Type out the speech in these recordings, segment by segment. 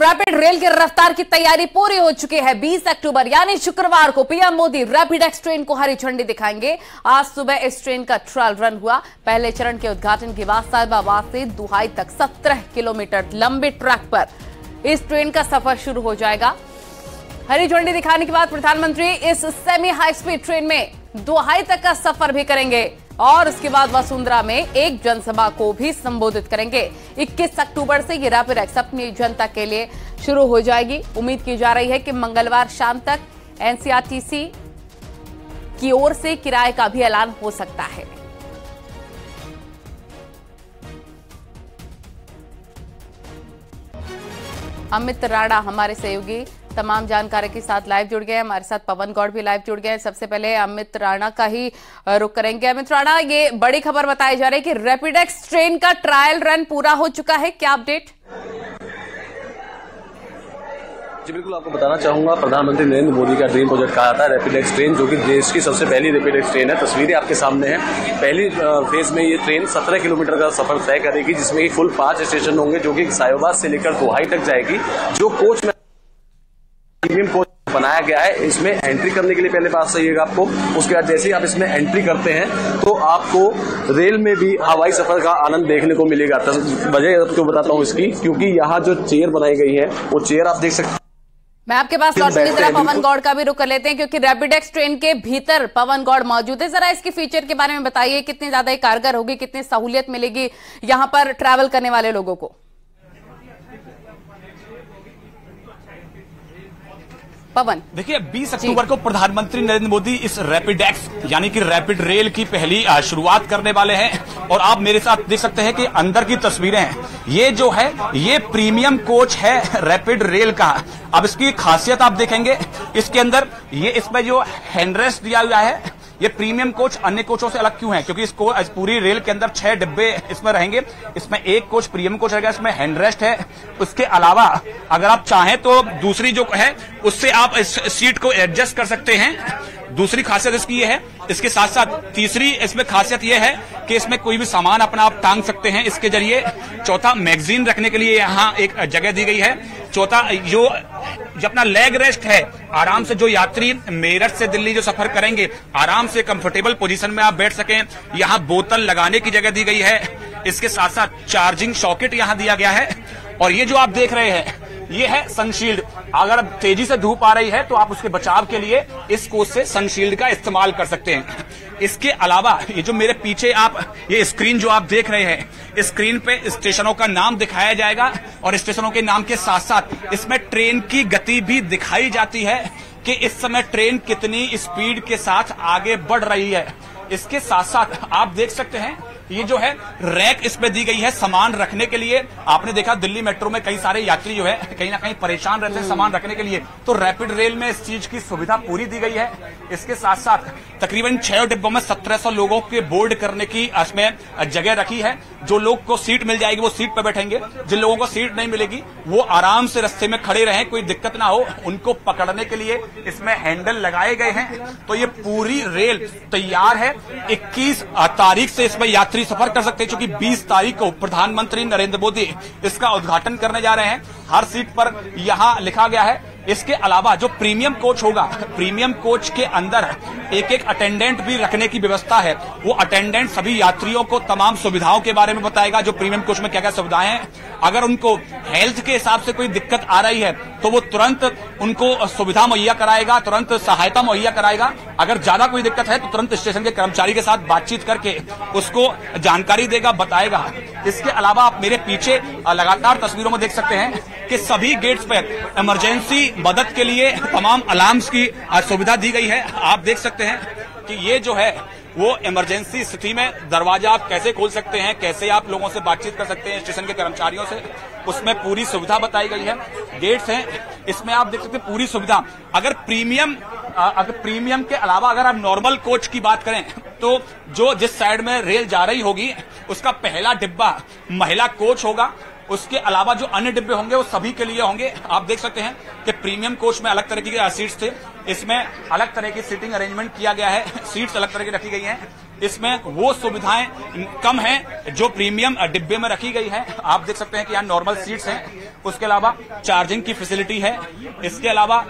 Rapid rail की रफ्तार की तैयारी पूरी हो चुकी है। 20 अक्टूबर यानी शुक्रवार को PM Modi rapid x train को हरी झंडी दिखाएंगे। आज सुबह इस ट्रेन का ट्रायल रन हुआ। पहले चरण के उद्घाटन के बाद साहिबाबाद से दुहाई तक 17 किलोमीटर लंबे ट्रैक पर इस ट्रेन का सफर शुरू हो जाएगा। हरी झंडी दिखाने के बाद प्रधानमंत्री इस सेमी हाई स्पीड ट्रेन में दुहाई तक का सफर भी करेंगे और उसके बाद वसुंधरा में एक जनसभा को भी संबोधित करेंगे। 21 अक्टूबर से ये रैपिड एक्स अपनी जनता के लिए शुरू हो जाएगी। उम्मीद की जा रही है कि मंगलवार शाम तक एनसीआरटीसी की ओर से किराए का भी ऐलान हो सकता है। अमित राणा हमारे सहयोगी तमाम जानकारी के साथ लाइव जुड़ गए हैं। हमारे साथ पवन गौड़ भी लाइव जुड़ गए हैं। सबसे पहले अमित राणा का ही रुख करेंगे। अमित राणा, ये बड़ी खबर बताई जा रही है कि रैपिड एक्स ट्रेन का ट्रायल रन पूरा हो चुका है, क्या अपडेट? जी बिल्कुल, आपको बताना चाहूंगा, प्रधानमंत्री नरेंद्र मोदी का ड्रीम प्रोजेक्ट कहा था रैपिड एक्स ट्रेन, जो कि देश की सबसे पहली रैपिड एक्स ट्रेन है। तस्वीरें आपके सामने हैं। पहली फेज में ये ट्रेन 17 किलोमीटर का सफर तय करेगी, जिसमें कि कुल 5 स्टेशन होंगे, जो कि साहिबाबाद से लेकर दुहाई तक जाएगी। जो कोच में प्रीमियम कोच बनाया गया है, इसमें एंट्री करने के लिए पहले पास चाहिएगा आपको। उसके बाद जैसे ही आप इसमें एंट्री करते हैं तो आपको रेल में भी हवाई सफर का आनंद देखने को मिलेगा। वजह आपको बताता हूँ इसकी, क्योंकि यहाँ जो चेयर बनाई गई है वो चेयर आप देख सकते हैं। मैं आपके पास लौटने की तरह पवन गौड़ का भी रुख कर लेते हैं, क्योंकि रैपिड एक्स ट्रेन के भीतर पवन गौड़ मौजूद है। जरा इसके फीचर के बारे में बताइए, कितनी ज्यादा कारगर होगी, कितनी सहूलियत मिलेगी यहाँ पर ट्रैवल करने वाले लोगों को? पवन, देखिए 20 अक्टूबर को प्रधानमंत्री नरेंद्र मोदी इस रैपिड एक्स यानी कि रैपिड रेल की पहली शुरुआत करने वाले हैं। और आप मेरे साथ देख सकते हैं कि अंदर की तस्वीरें हैं। ये जो है ये प्रीमियम कोच है रैपिड रेल का। अब इसकी खासियत आप देखेंगे, इसके अंदर ये इसमें जो हैंडरेस्ट दिया हुआ है, ये प्रीमियम कोच अन्य कोचों से अलग क्यों है? क्योंकि इसको पूरी रेल के अंदर 6 डिब्बे इसमें रहेंगे। इसमें एक कोच प्रीमियम कोच रहेगा, इसमें हैंडरेस्ट है। उसके अलावा अगर आप चाहें तो दूसरी जो है उससे आप इस सीट को एडजस्ट कर सकते हैं। दूसरी खासियत इसकी ये है। इसके साथ साथ तीसरी इसमें खासियत ये है कि इसमें कोई भी सामान अपना आप टांग सकते हैं इसके जरिए। चौथा, मैगजीन रखने के लिए यहाँ एक जगह दी गई है। चौथा, जो अपना लेग रेस्ट है, आराम से जो यात्री मेरठ से दिल्ली जो सफर करेंगे आराम से कंफर्टेबल पोजीशन में आप बैठ सकें। यहाँ बोतल लगाने की जगह दी गई है। इसके साथ साथ चार्जिंग सॉकेट यहाँ दिया गया है। और ये जो आप देख रहे हैं ये है सनशील्ड। अगर तेजी से धूप आ रही है तो आप उसके बचाव के लिए इस कोच से सनशील्ड का इस्तेमाल कर सकते हैं। इसके अलावा ये जो मेरे पीछे आप ये स्क्रीन जो आप देख रहे हैं, इस स्क्रीन पे स्टेशनों का नाम दिखाया जाएगा और स्टेशनों के नाम के साथ साथ इसमें ट्रेन की गति भी दिखाई जाती है कि इस समय ट्रेन कितनी स्पीड के साथ आगे बढ़ रही है। इसके साथ साथ आप देख सकते हैं ये जो है रैक इसमें दी गई है सामान रखने के लिए। आपने देखा दिल्ली मेट्रो में कई सारे यात्री जो है कहीं ना कहीं परेशान रहते हैं सामान रखने के लिए, तो रैपिड रेल में इस चीज की सुविधा पूरी दी गई है। इसके साथ साथ तकरीबन 6 डिब्बों में 1700 लोगों के बोर्ड करने की इसमें जगह रखी है। जो लोग को सीट मिल जाएगी वो सीट पर बैठेंगे, जिन लोगों को सीट नहीं मिलेगी वो आराम से रास्ते में खड़े रहें, कोई दिक्कत ना हो। उनको पकड़ने के लिए इसमें हैंडल लगाए गए हैं। तो ये पूरी रेल तैयार है। 21 तारीख से इसमें यात्री सफर कर सकते हैं, क्योंकि 20 तारीख को प्रधानमंत्री नरेंद्र मोदी इसका उद्घाटन करने जा रहे हैं। हर सीट पर यहां लिखा गया है। इसके अलावा जो प्रीमियम कोच होगा, प्रीमियम कोच के अंदर एक अटेंडेंट भी रखने की व्यवस्था है। वो अटेंडेंट सभी यात्रियों को तमाम सुविधाओं के बारे में बताएगा, जो प्रीमियम कोच में क्या क्या सुविधाएं हैं। अगर उनको हेल्थ के हिसाब से कोई दिक्कत आ रही है तो वो तुरंत उनको सुविधा मुहैया कराएगा, तुरंत सहायता मुहैया कराएगा। अगर ज्यादा कोई दिक्कत है तो तुरंत स्टेशन के कर्मचारी के साथ बातचीत करके उसको जानकारी देगा, बताएगा। इसके अलावा आप मेरे पीछे लगातार तस्वीरों में देख सकते हैं कि सभी गेट्स पर इमरजेंसी मदद के लिए तमाम अलार्म्स की सुविधा दी गई है। आप देख सकते हैं कि ये जो है वो इमरजेंसी स्थिति में दरवाजा आप कैसे खोल सकते हैं, कैसे आप लोगों से बातचीत कर सकते हैं स्टेशन के कर्मचारियों से, उसमें पूरी सुविधा बताई गई है। गेट्स हैं, इसमें आप देख सकते हैं पूरी सुविधा। अगर प्रीमियम के अलावा अगर आप नॉर्मल कोच की बात करें तो जो जिस साइड में रेल जा रही होगी उसका पहला डिब्बा महिला कोच होगा। उसके अलावा जो अन्य डिब्बे होंगे वो सभी के लिए होंगे। आप देख सकते हैं कि प्रीमियम कोच में अलग तरह की सीट्स थे, इसमें अलग तरह की सीटिंग अरेंजमेंट किया गया है, सीट्स अलग तरह की रखी गई हैं। इसमें वो सुविधाएं कम हैं जो प्रीमियम डिब्बे में रखी गई है। आप देख सकते हैं कि यहाँ नॉर्मल सीट्स हैं, उसके अलावा चार्जिंग की फैसिलिटी है, इसके अलावा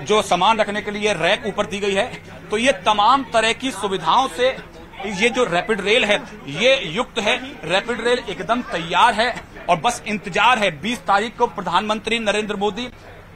जो सामान रखने के लिए रैक ऊपर दी गई है। तो ये तमाम तरह की सुविधाओं से ये जो रैपिड रेल है ये युक्त है। रैपिड रेल एकदम तैयार है और बस इंतजार है 20 तारीख को प्रधानमंत्री नरेंद्र मोदी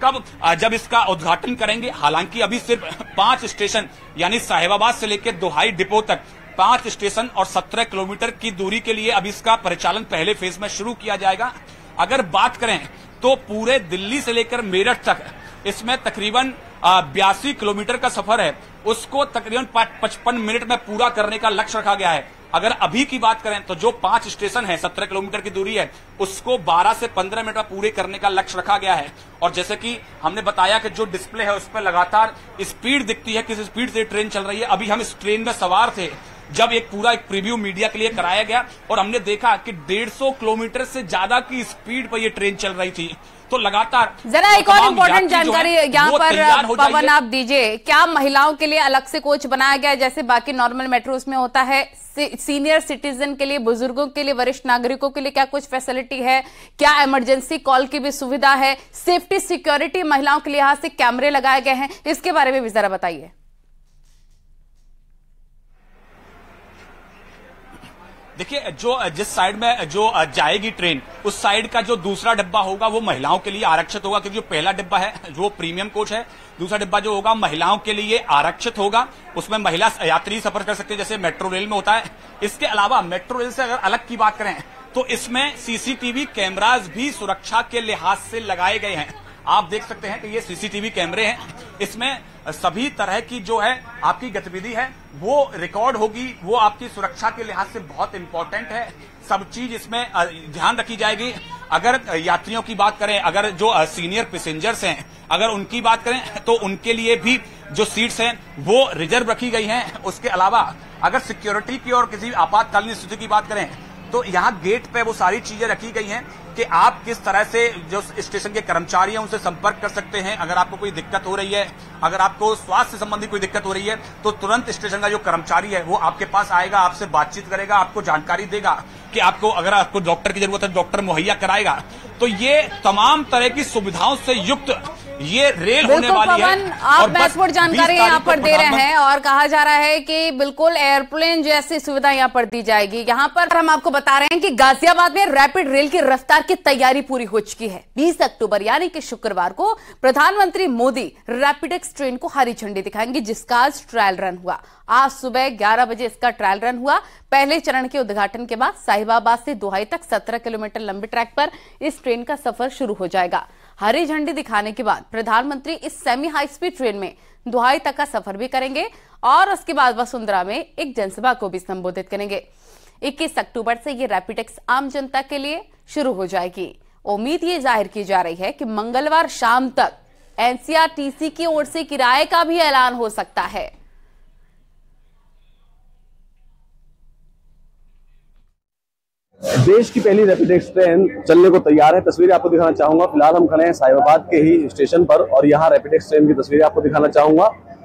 कब जब इसका उद्घाटन करेंगे। हालांकि अभी सिर्फ 5 स्टेशन यानी साहिबाबाद से लेकर दोहाई डिपो तक 5 स्टेशन और 17 किलोमीटर की दूरी के लिए अभी इसका परिचालन पहले फेज में शुरू किया जाएगा। अगर बात करें तो पूरे दिल्ली से लेकर मेरठ तक इसमें तकरीबन 82 किलोमीटर का सफर है, उसको तकरीबन 55 मिनट में पूरा करने का लक्ष्य रखा गया है। अगर अभी की बात करें तो जो 5 स्टेशन है 17 किलोमीटर की दूरी है, उसको 12 से 15 मिनट में पूरे करने का लक्ष्य रखा गया है। और जैसे कि हमने बताया कि जो डिस्प्ले है उस पर लगातार स्पीड दिखती है, किस स्पीड से ट्रेन चल रही है। अभी हम इस ट्रेन में सवार थे जब एक पूरा एक प्रीव्यू मीडिया के लिए कराया गया और हमने देखा कि 150 किलोमीटर से ज्यादा की स्पीड पर ये ट्रेन चल रही थी। तो लगातार जरा एक और इम्पोर्टेंट जानकारी यहाँ पर पवन आप दीजिए, क्या महिलाओं के लिए अलग से कोच बनाया गया है जैसे बाकी नॉर्मल मेट्रोस में होता है? सीनियर सिटीजन के लिए, बुजुर्गों के लिए, वरिष्ठ नागरिकों के लिए क्या कुछ फैसिलिटी है? क्या इमरजेंसी कॉल की भी सुविधा है? सेफ्टी सिक्योरिटी महिलाओं के लिए यहाँ से कैमरे लगाए गए हैं, इसके बारे में भी जरा बताइए। देखिए, जो जिस साइड में जो जाएगी ट्रेन उस साइड का जो दूसरा डिब्बा होगा वो महिलाओं के लिए आरक्षित होगा, क्योंकि जो पहला डिब्बा है जो प्रीमियम कोच है, दूसरा डिब्बा जो होगा महिलाओं के लिए आरक्षित होगा। उसमें महिला यात्री सफर कर सकते हैं जैसे मेट्रो रेल में होता है। इसके अलावा मेट्रो रेल से अगर अलग की बात करें तो इसमें सीसीटीवी कैमराज भी सुरक्षा के लिहाज से लगाए गए हैं। आप देख सकते हैं कि ये सीसीटीवी कैमरे हैं, इसमें सभी तरह की जो है आपकी गतिविधि है वो रिकॉर्ड होगी, वो आपकी सुरक्षा के लिहाज से बहुत इंपॉर्टेंट है। सब चीज इसमें ध्यान रखी जाएगी। अगर यात्रियों की बात करें, अगर जो सीनियर पैसेंजर्स हैं अगर उनकी बात करें तो उनके लिए भी जो सीट्स हैं वो रिजर्व रखी गई हैं। उसके अलावा अगर सिक्योरिटी की और किसी आपातकालीन स्थिति की बात करें तो यहाँ गेट पे वो सारी चीजें रखी गई हैं कि आप किस तरह से जो स्टेशन के कर्मचारी हैं उनसे संपर्क कर सकते हैं। अगर आपको कोई दिक्कत हो रही है, अगर आपको स्वास्थ्य संबंधी कोई दिक्कत हो रही है तो तुरंत स्टेशन का जो कर्मचारी है वो आपके पास आएगा, आपसे बातचीत करेगा, आपको जानकारी देगा कि आपको अगर आपको डॉक्टर की जरूरत है डॉक्टर मुहैया कराएगा। तो ये तमाम तरह की सुविधाओं से युक्त ये रेल होने वाली है। आप महत्वपूर्ण जानकारी यहाँ पर दे रहे हैं और कहा जा रहा है कि बिल्कुल एयरप्लेन जैसी सुविधा यहाँ पर दी जाएगी। यहाँ पर हम आपको बता रहे हैं कि गाजियाबाद में रैपिड रेल की रफ्तार की तैयारी पूरी हो चुकी है। 20 अक्टूबर यानी कि शुक्रवार को प्रधानमंत्री मोदी रैपिडेक्स ट्रेन को हरी झंडी दिखाएंगे, जिसका आज ट्रायल रन हुआ। आज सुबह 11 बजे इसका ट्रायल रन हुआ। पहले चरण के उद्घाटन के बाद साहिबाबाद से दोहाई तक 17 किलोमीटर लंबे ट्रैक पर इस ट्रेन का सफर शुरू हो जाएगा। हरी झंडी दिखाने के बाद प्रधानमंत्री इस सेमी हाई स्पीड ट्रेन में दोहाई तक का सफर भी करेंगे और उसके बाद वसुंधरा में एक जनसभा को भी संबोधित करेंगे। 21 अक्टूबर से ये रैपिडेक्स आम जनता के लिए शुरू हो जाएगी। उम्मीद ये जाहिर की जा रही है कि मंगलवार शाम तक एनसीआरटीसी की ओर से किराए का भी ऐलान हो सकता है। देश की पहली रैपिडेक्स ट्रेन चलने को तैयार है। तस्वीरें आपको दिखाना चाहूंगा। फिलहाल हम खड़े हैं साहिबाबाद के ही स्टेशन पर और यहाँ रैपिडेक्स ट्रेन की तस्वीरें आपको दिखाना चाहूंगा।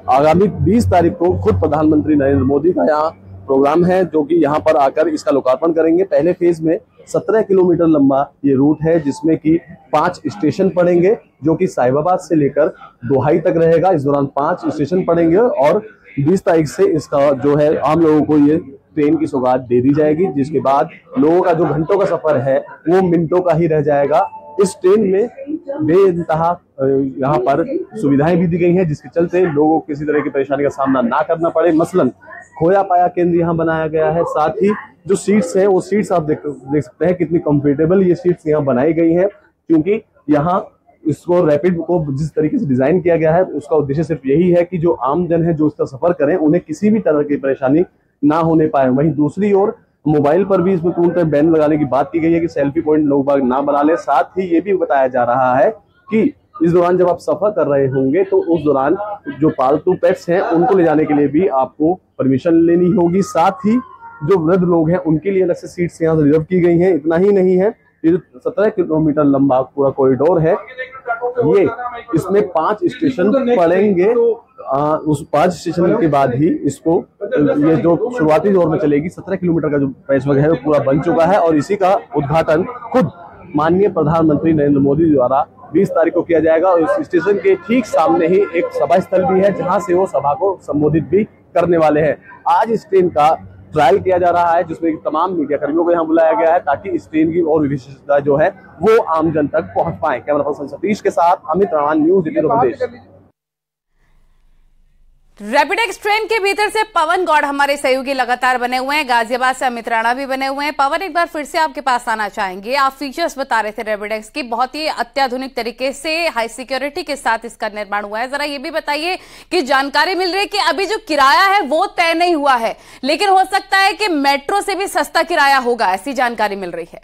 आगामी 20 तारीख को खुद प्रधानमंत्री नरेंद्र मोदी का यहाँ प्रोग्राम है जो कि यहाँ पर आकर इसका लोकार्पण करेंगे। पहले फेज में 17 किलोमीटर लंबा ये रूट है जिसमें कि 5 स्टेशन पड़ेंगे जो कि साहिबाबाद से लेकर दोहाई तक रहेगा। इस दौरान 5 स्टेशन पड़ेंगे और 20 तारीख से इसका जो है आम लोगों को ये ट्रेन की सौगात दे दी जाएगी, जिसके बाद लोगों का जो घंटों का सफर है वो मिनटों का ही रह जाएगा। इस ट्रेन में बेइंतहा यहाँ पर सुविधाएं भी दी गई हैं जिसके चलते लोगों को किसी तरह की परेशानी का सामना ना करना पड़े। मसलन खोया पाया केंद्र यहाँ बनाया गया है। साथ ही जो सीट्स हैं वो सीट्स आप देख सकते हैं कितनी कंफर्टेबल ये सीट्स यहाँ बनाई गई हैं, क्योंकि यहाँ इसको रैपिड को जिस तरीके से डिजाइन किया गया है उसका उद्देश्य सिर्फ यही है कि जो आम जन है जो इसका सफर करें उन्हें किसी भी तरह की परेशानी ना होने पाए। वहीं दूसरी ओर मोबाइल पर भी इसमें पूर्णतः बैन लगाने की बात की गई है कि सेल्फी पॉइंट लोग बाग ना बना ले। साथ ही ये भी बताया जा रहा है कि इस दौरान जब आप सफर कर रहे होंगे तो उस दौरान जो पालतू पेट्स हैं उनको ले जाने के लिए भी आपको परमिशन लेनी होगी। साथ ही जो वृद्ध लोग हैं उनके लिए अलग से सीट्स यहाँ रिजर्व की गई हैं। इतना ही नहीं है, ये जो 17 किलोमीटर लंबा पूरा कॉरिडोर है ये इसमें 5 स्टेशन पड़ेंगे। उस 5 स्टेशन के बाद ही इसको ये जो शुरुआती दौर में चलेगी 17 किलोमीटर का जो पैचवर्क है वो पूरा बन चुका है और इसी का उद्घाटन खुद माननीय प्रधानमंत्री नरेंद्र मोदी द्वारा 20 तारीख को किया जाएगा। और इस स्टेशन के ठीक सामने ही एक सभा स्थल भी है जहां से वो सभा को संबोधित भी करने वाले हैं। आज इस ट्रेन का ट्रायल किया जा रहा है जिसमें तमाम मीडिया कर्मियों को यहाँ बुलाया गया है ताकि इस ट्रेन की और विशेषता जो है वो आम जन तक पहुंच पाए। कैमरा पर्सन सतीश के साथ अमित राणा, न्यूज़ 18 उत्तर प्रदेश। रैपिडेक्स ट्रेन के भीतर से पवन गौड़ हमारे सहयोगी लगातार बने हुए हैं, गाजियाबाद से अमित राणा भी बने हुए हैं। पवन, एक बार फिर से आपके पास आना चाहेंगे। आप फीचर्स बता रहे थे रैपिडेक्स की, बहुत ही अत्याधुनिक तरीके से हाई सिक्योरिटी के साथ इसका निर्माण हुआ है। जरा ये भी बताइए कि जानकारी मिल रही है कि अभी जो किराया है वो तय नहीं हुआ है, लेकिन हो सकता है कि मेट्रो से भी सस्ता किराया होगा, ऐसी जानकारी मिल रही है।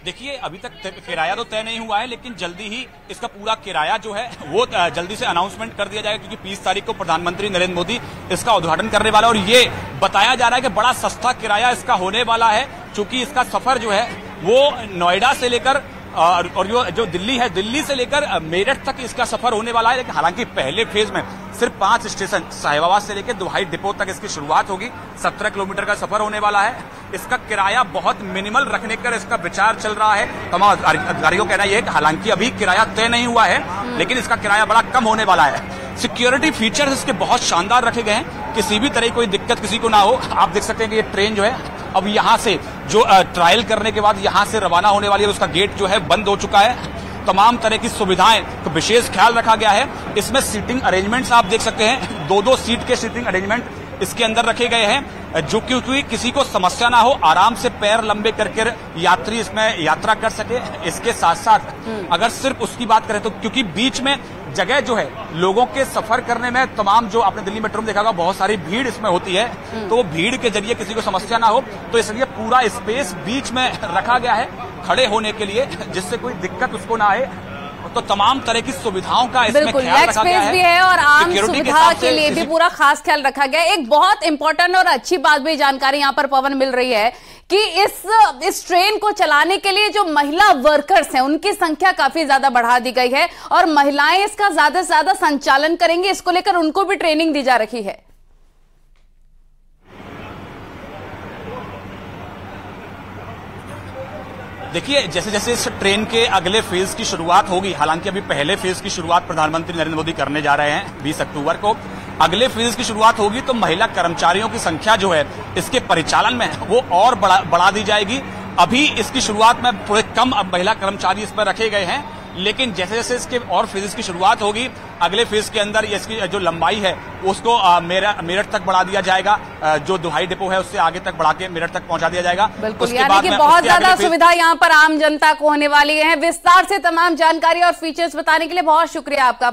देखिए, अभी तक किराया तो तय नहीं हुआ है, लेकिन जल्दी ही इसका पूरा किराया जो है वो जल्दी से अनाउंसमेंट कर दिया जाएगा, क्योंकि 20 तारीख को प्रधानमंत्री नरेंद्र मोदी इसका उद्घाटन करने वाला है। और ये बताया जा रहा है कि बड़ा सस्ता किराया इसका होने वाला है, क्योंकि इसका सफर जो है वो नोएडा से लेकर और जो दिल्ली है, दिल्ली से लेकर मेरठ तक इसका सफर होने वाला है। लेकिन हालांकि पहले फेज में सिर्फ 5 स्टेशन साहिबाबाद से लेकर दुहाई डिपो तक इसकी शुरुआत होगी। 17 किलोमीटर का सफर होने वाला है। इसका किराया बहुत मिनिमल रखने का इसका विचार चल रहा है। तमाम अधिकारियों का कहना यह है कि हालांकि अभी किराया तय नहीं हुआ है, लेकिन इसका किराया बड़ा कम होने वाला है। सिक्योरिटी फीचर्स इसके बहुत शानदार रखे गए हैं, किसी भी तरह कोई दिक्कत किसी को ना हो। आप देख सकते हैं कि ये ट्रेन जो है अब यहाँ से जो ट्रायल करने के बाद यहाँ से रवाना होने वाली है, उसका गेट जो है बंद हो चुका है। तमाम तरह की सुविधाएं का विशेष ख्याल रखा गया है। इसमें सीटिंग अरेंजमेंट्स आप देख सकते हैं, 2-2 सीट के सीटिंग अरेंजमेंट इसके अंदर रखे गए हैं, जो क्योंकि किसी को समस्या ना हो, आराम से पैर लंबे करके यात्री इसमें यात्रा कर सके। इसके साथ साथ अगर सिर्फ उसकी बात करें तो क्योंकि बीच में जगह जो है लोगों के सफर करने में, तमाम जो आपने दिल्ली मेट्रो में देखा होगा बहुत सारी भीड़ इसमें होती है, तो भीड़ के जरिए किसी को समस्या ना हो, तो इसलिए पूरा स्पेस बीच में रखा गया है खड़े होने के लिए, जिससे कोई दिक्कत उसको ना आए। तो तमाम तरह की सुविधाओं का इसमें ख्याल रखा गया है, भी है और आम सुविधा के लिए भी पूरा खास ख्याल रखा गया है। एक बहुत इंपॉर्टेंट और अच्छी बात भी जानकारी यहाँ पर पवन मिल रही है कि इस ट्रेन को चलाने के लिए जो महिला वर्कर्स हैं उनकी संख्या काफी ज्यादा बढ़ा दी गई है और महिलाएं इसका ज्यादा से ज्यादा संचालन करेंगी, इसको लेकर उनको भी ट्रेनिंग दी जा रही है। देखिए, जैसे जैसे इस ट्रेन के अगले फेज की शुरुआत होगी, हालांकि अभी पहले फेज की शुरुआत प्रधानमंत्री नरेंद्र मोदी करने जा रहे हैं 20 अक्टूबर को। अगले फेज की शुरुआत होगी तो महिला कर्मचारियों की संख्या जो है इसके परिचालन में वो और बढ़ा दी जाएगी। अभी इसकी शुरुआत में थोड़े कम महिला कर्मचारी इस पर रखे गए हैं, लेकिन जैसे जैसे इसके और फेजेस की शुरुआत होगी, अगले फेज के अंदर इसकी जो लंबाई है उसको मेरठ तक बढ़ा दिया जाएगा, जो दुहाई डिपो है उससे आगे तक बढ़ा के मेरठ तक पहुंचा दिया जाएगा। बिल्कुल, यानी कि बहुत ज्यादा सुविधा यहाँ पर आम जनता को होने वाली है। विस्तार से तमाम जानकारी और फीचर्स बताने के लिए बहुत शुक्रिया आपका।